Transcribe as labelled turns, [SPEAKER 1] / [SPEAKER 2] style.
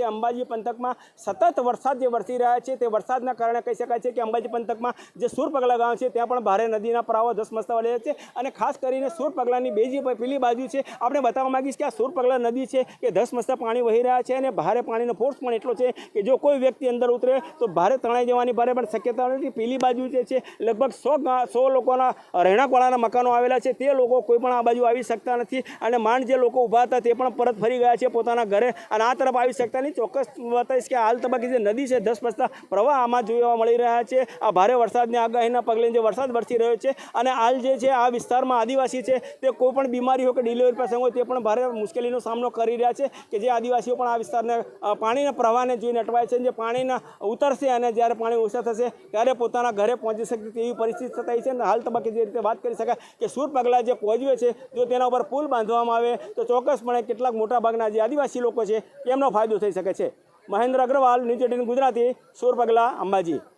[SPEAKER 1] અંબાજી પંથકમાં સતત વરસાદ જે વરસી રહ્યા છે તે વરસાદના કારણે કહી શકાય છે કે અંબાજી પંથકમાં જે સુરપગલા ગામ છે ત્યાં પણ ભારે નદીના પ્રવાહો ધસમસતા વળ્યા છે અને ખાસ કરીને સુરપગલાની પેલી બાજુ છે આપણે બતાવવા માંગીશ કે આ સુરપગલા નદી છે કે ધસમસતા પાણી વહી રહ્યા છે અને ભારે પાણીનો ફોર્સ પણ એટલો છે કે જો કોઈ વ્યક્તિ અંદર ઉતરે તો ભારે તણાઈ જવાની ભારે પણ શક્યતા નથી। પેલી બાજુ જે છે લગભગ 100 લોકોના રહેણાંકવાળાના મકાનો આવેલા છે, તે લોકો કોઈ પણ આ બાજુ આવી શકતા નથી અને માંડ જે લોકો ઊભા હતા તે પણ પરત ફરી ગયા છે પોતાના ઘરે અને આ તરફ આવી શકતા નહીં। ચોક્કસ બતાવીશ કે હાલ તબક્કે જે નદી છે ધસમસતા પ્રવાહ આમાં જોવા મળી રહ્યા છે। આ ભારે વરસાદની આગાહીના પગલે જે વરસાદ વરસી રહ્યો છે અને હાલ જે છે આ વિસ્તારમાં આદિવાસી છે તે કોઈ પણ બીમારી હોય કે ડિલિવરી પ્રસંગ હોય તે પણ ભારે મુશ્કેલીનો સામનો કરી રહ્યા છે કે જે આદિવાસીઓ પણ આ વિસ્તારને પાણીના પ્રવાહને જોઈને અટવાય છે। જે પાણીના ઉતરશે અને જ્યારે પાણી ઓછા થશે ત્યારે પોતાના ઘરે પહોંચી શકે તેવી પરિસ્થિતિ થઈ છે। અને હાલ તબક્કે જે રીતે વાત કરી શકાય કે સુરપગલા જે કોઝવે છે જો તેના ઉપર પુલ બાંધવામાં આવે તો ચોક્કસપણે કેટલાક મોટાભાગના જે આદિવાસી લોકો છે તેમનો ફાયદો થઈ શકે છે। મહેન્દ્ર અગ્રવાલ, ન્યૂઝ 18 ગુજરાતી, સુરપગલા, અંબાજી।